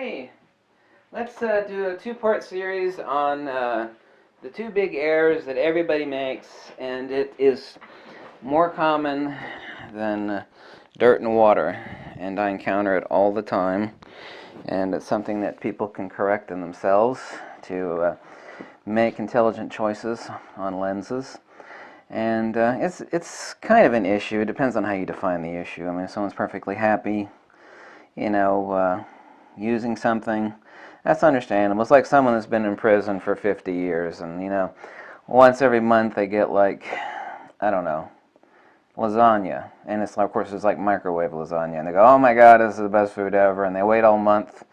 Hey, let's do a two-part series on the two big errors that everybody makes, and it is more common than dirt and water, and I encounter it all the time, and it's something that people can correct in themselves to make intelligent choices on lenses. And it's kind of an issue. It depends on how you define the issue. I mean, if someone's perfectly happy, using something, that's understandable. It's like someone that's been in prison for 50 years and, once every month they get like, I don't know, lasagna. And it's, of course, it's like microwave lasagna. And they go, oh my God, this is the best food ever. And they wait all month,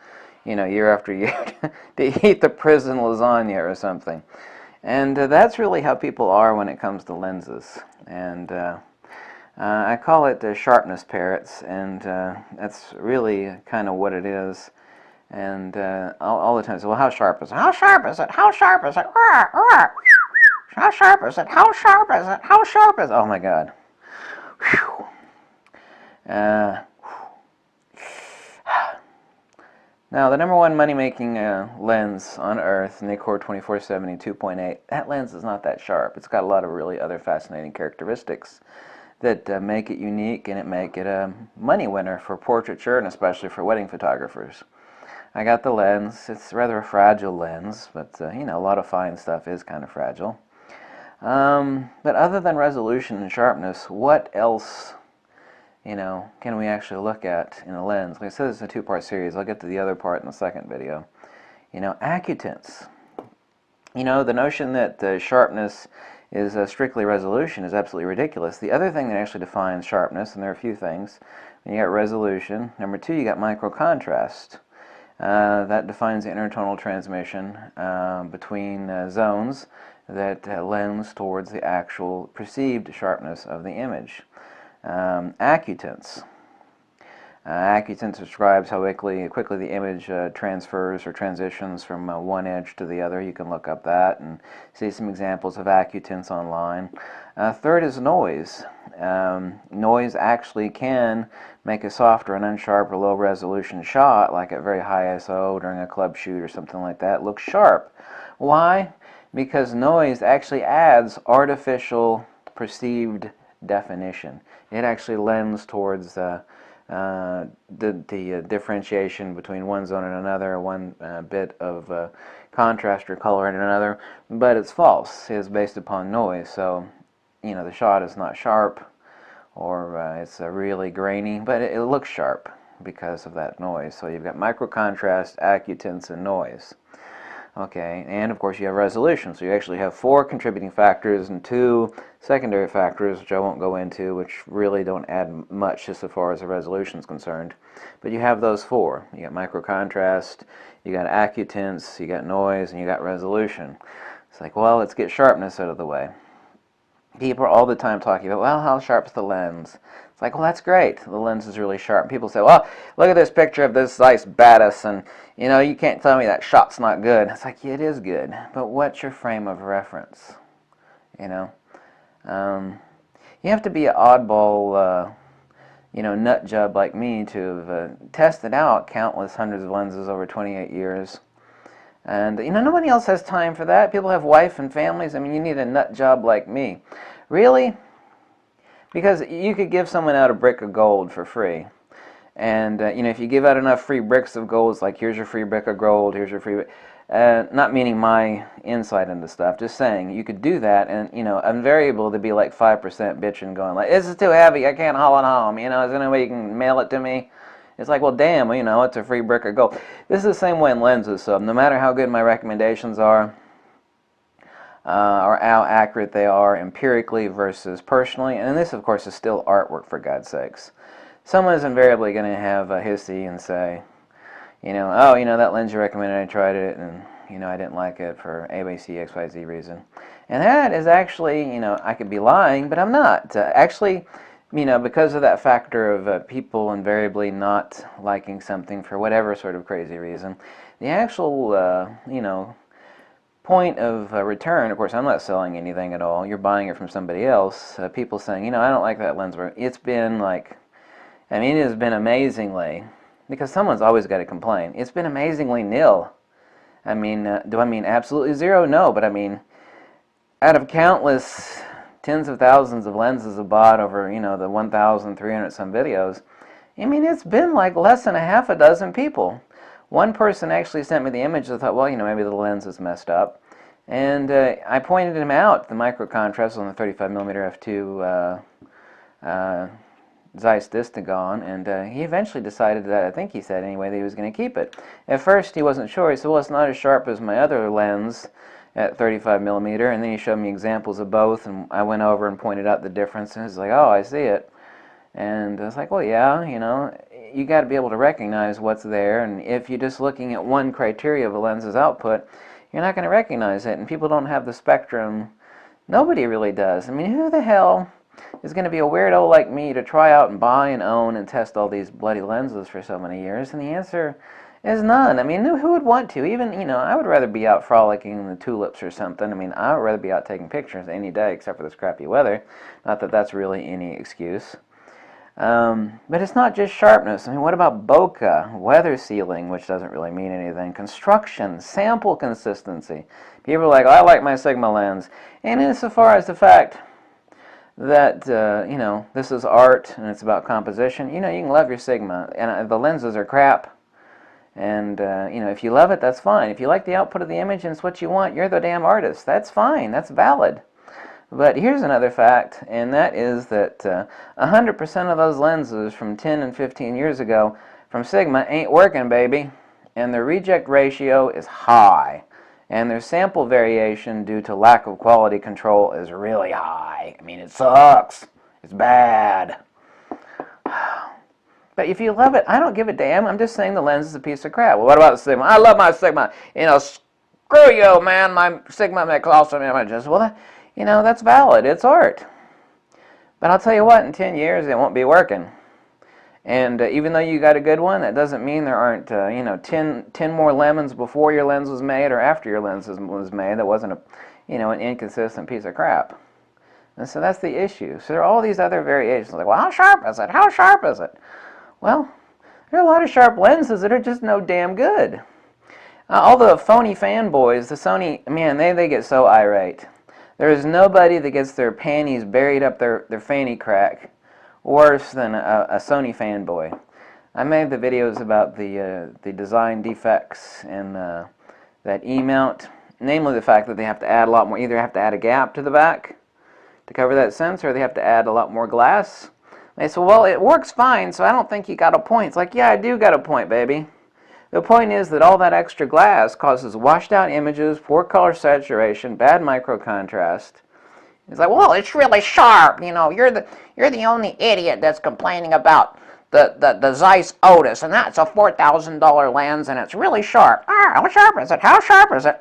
year after year to eat the prison lasagna or something. And that's really how people are when it comes to lenses. And I call it the sharpness parrots, and that's really kind of what it is. And all the time, so, well, how sharp is it? How sharp is it? How sharp is it? How sharp is it? How sharp is it? How sharp is it? Oh my God. Now, the number one money-making lens on Earth, Nikkor 2470 2.8, that lens is not that sharp. It's got a lot of really other fascinating characteristics that make it unique, and it make it a money winner for portraiture and especially for wedding photographers. I got the lens. It's rather a fragile lens, but a lot of fine stuff is kind of fragile. But other than resolution and sharpness, what else can we actually look at in a lens? Like I said, it's a two-part series. I'll get to the other part in the second video. Acutance. The notion that sharpness is strictly resolution is absolutely ridiculous. The other thing that actually defines sharpness, and there are a few things, you got resolution. Number two, you got microcontrast. That defines the intertonal transmission between zones that lends towards the actual perceived sharpness of the image. Acutance. Acutance describes how quickly the image transfers or transitions from one edge to the other. You can look up that and see some examples of acutance online. Third is noise. Noise actually can make a softer and unsharp or low resolution shot, like at very high ISO during a club shoot or something like that, look sharp. Why? Because noise actually adds artificial perceived definition. It actually lends towards the differentiation between one zone and another, one bit of contrast or color in another, but it's false. It's based upon noise, so the shot is not sharp, or it's really grainy, but it looks sharp because of that noise. So you've got microcontrast, acutance, and noise. Okay, and of course you have resolution, so you actually have four contributing factors and two secondary factors, which I won't go into, which really don't add much just as far as the resolution is concerned. But you have those four. You got microcontrast, you got acutance, you got noise, and you got resolution. It's like, well, let's get sharpness out of the way. People are all the time talking about, well, how sharp's the lens? It's like, well, that's great. The lens is really sharp. People say, well, look at this picture of this nice badass, and, you can't tell me that shot's not good. It's like, yeah, it is good, but what's your frame of reference? You have to be an oddball, nut job like me to have tested out countless hundreds of lenses over 28 years. And, nobody else has time for that. People have wife and families. I mean, you need a nut job like me. Really? Because you could give someone out a brick of gold for free. And, if you give out enough free bricks of gold, it's like, here's your free brick of gold, here's your free... not meaning my insight into stuff, just saying, you could do that, and, invariable to be like 5% bitching, going like, this is too heavy, I can't haul it home, is there any way you can mail it to me? It's like, well, damn, it's a free brick of gold. This is the same way in lenses, so no matter how good my recommendations are, or how accurate they are empirically versus personally, and this, of course, is still artwork, for God's sakes. Someone is invariably going to have a hissy and say, oh, that lens you recommended, I tried it, and, I didn't like it for A, B, C, X, Y, Z reason. And that is actually, I could be lying, but I'm not. Actually, because of that factor of people invariably not liking something for whatever sort of crazy reason, the actual, point of return, of course, I'm not selling anything at all. You're buying it from somebody else. People saying, I don't like that lens. It's been like, it has been amazingly because someone's always got to complain. It's been amazingly nil. I mean, do I mean absolutely zero? No, but I mean, out of countless tens of thousands of lenses bought over, the 1,300 some videos, I mean, it's been like less than a half a dozen people. One person actually sent me the image. I thought, well, maybe the lens is messed up. And I pointed him out the micro contrast on the 35mm f2 Zeiss Distagon, and he eventually decided that, I think he said anyway, that he was going to keep it. At first he wasn't sure. He said, well, it's not as sharp as my other lens at 35mm, and then he showed me examples of both, and I went over and pointed out the difference, and he's like, oh, I see it. And I was like, well, yeah, you got to be able to recognize what's there, and if you're just looking at one criteria of a lens's output, you're not going to recognize it, and people don't have the spectrum. Nobody really does. I mean, who the hell is going to be a weirdo like me to try out and buy and own and test all these bloody lenses for so many years? And the answer is none. I mean, who would want to? Even, I would rather be out frolicking in the tulips or something. I mean, I would rather be out taking pictures any day except for this crappy weather. Not that that's really any excuse. But it's not just sharpness. I mean, what about bokeh, weather sealing, which doesn't really mean anything, construction, sample consistency. People are like, oh, I like my Sigma lens. And insofar as the fact that, this is art and it's about composition, you can love your Sigma. And the lenses are crap. And, if you love it, that's fine. If you like the output of the image and it's what you want, you're the damn artist. That's fine. That's valid. But here's another fact, and that is that 100% of those lenses from 10 and 15 years ago from Sigma ain't working, baby. And their reject ratio is high. And their sample variation due to lack of quality control is really high. I mean, it sucks. It's bad. But if you love it, I don't give a damn. I'm just saying the lens is a piece of crap. Well, what about the Sigma? I love my Sigma. Screw you, man. My Sigma makes awesome images. Well, that's valid. It's art. But I'll tell you what, in 10 years, it won't be working. And even though you got a good one, that doesn't mean there aren't, 10 more lemons before your lens was made or after your lens was made that wasn't an inconsistent piece of crap. And so that's the issue. So there are all these other variations. Like, well, how sharp is it? How sharp is it? Well, there are a lot of sharp lenses that are just no damn good. All the phony fanboys, the Sony, man, they get so irate. There is nobody that gets their panties buried up their fanny crack worse than a Sony fanboy. I made the videos about the design defects in that E-mount, namely the fact that they have to add a lot more. Either have to add a gap to the back to cover that sensor, or they have to add a lot more glass. They say, well, it works fine, so I don't think you got a point. It's like, yeah, I do got a point, baby. The point is that all that extra glass causes washed out images, poor color saturation, bad micro contrast. It's like, well, it's really sharp. You're the only idiot that's complaining about the Zeiss Otis, and that's a $4,000 lens, and it's really sharp. How sharp is it? How sharp is it?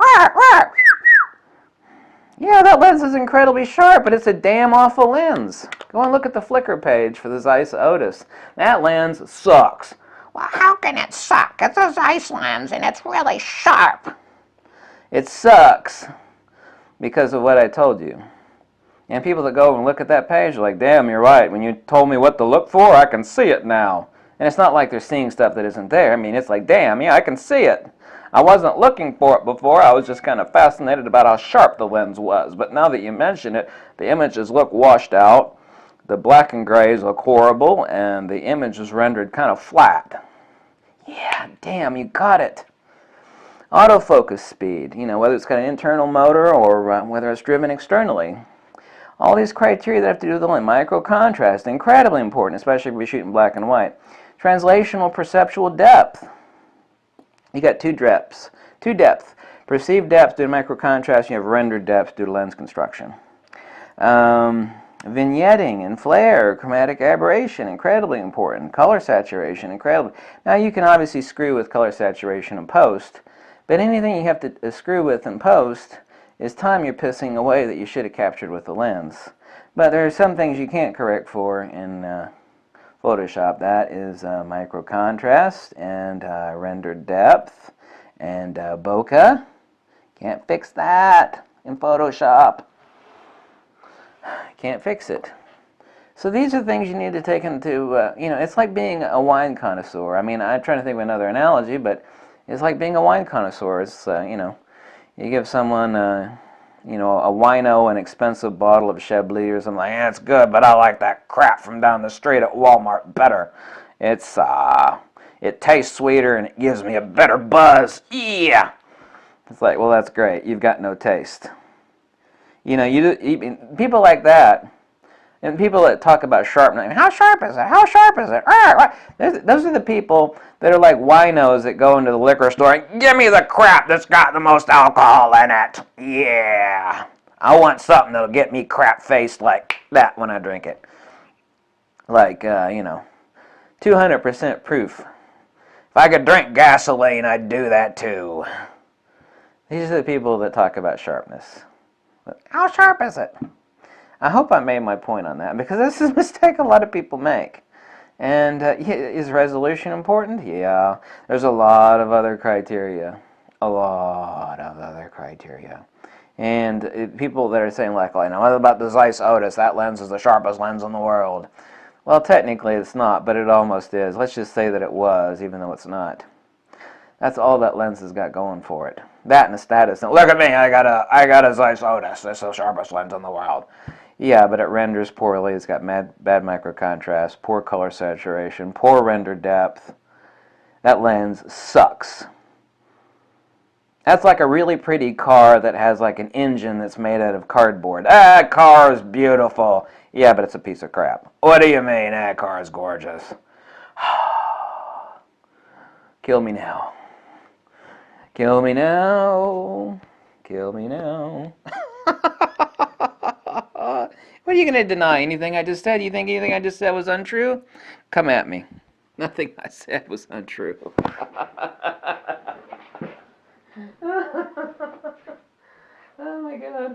Yeah, that lens is incredibly sharp, but it's a damn awful lens. Go and look at the Flickr page for the Zeiss Otis. That lens sucks. Well, how can it suck? It's a Zeiss lens, and it's really sharp. It sucks because of what I told you. And people that go and look at that page are like, damn, you're right. When you told me what to look for, I can see it now. And it's not like they're seeing stuff that isn't there. I mean, it's like, damn, yeah, I can see it. I wasn't looking for it before. I was just kind of fascinated about how sharp the lens was. But now that you mention it, the images look washed out. The black and grays look horrible, and the image is rendered kind of flat. Yeah, damn, you got it. Autofocus speed, whether it's got an internal motor or whether it's driven externally. All these criteria that have to do with the micro contrast, incredibly important, especially if we're shooting black and white. Translational perceptual depth. You got two depths. Perceived depth due to micro contrast, you have rendered depth due to lens construction. Vignetting and flare, chromatic aberration, incredibly important. Color saturation, incredibly. Now you can obviously screw with color saturation in post, but anything you have to screw with in post is time you're pissing away that you should have captured with the lens. But there are some things you can't correct for in Photoshop. That is micro contrast and rendered depth and bokeh. Can't fix that in Photoshop. Can't fix it. So these are things you need to take into, it's like being a wine connoisseur. I mean, I'm trying to think of another analogy, but it's like being a wine connoisseur. It's, you give someone, a wino, an expensive bottle of Chablis or something like, yeah, it's good, but I like that crap from down the street at Walmart better. It tastes sweeter and it gives me a better buzz. Yeah. It's like, well, that's great. You've got no taste. People like that, and people that talk about sharpness. How sharp is it? How sharp is it? Those are the people that are like winos that go into the liquor store and give me the crap that's got the most alcohol in it. Yeah. I want something that'll get me crap faced like that when I drink it. Like, 200% proof. If I could drink gasoline, I'd do that too. These are the people that talk about sharpness. How sharp is it? I hope I made my point on that, because this is a mistake a lot of people make. And is resolution important? Yeah. There's a lot of other criteria. A lot of other criteria. And people that are saying, like, what about the Zeiss Otis? That lens is the sharpest lens in the world. Well, technically it's not, but it almost is. Let's just say that it was, even though it's not. That's all that lens has got going for it. That and the status. Look at me, I got a Zeiss Otis. It's the sharpest lens in the world. Yeah, but it renders poorly. It's got bad micro contrast, poor color saturation, poor render depth. That lens sucks. That's like a really pretty car that has like an engine that's made out of cardboard. That car is beautiful. Yeah, but it's a piece of crap. What do you mean? That car is gorgeous. Kill me now. Kill me now. Kill me now. What are you going to deny? Anything I just said? You think anything I just said was untrue? Come at me. Nothing I said was untrue. Oh my God.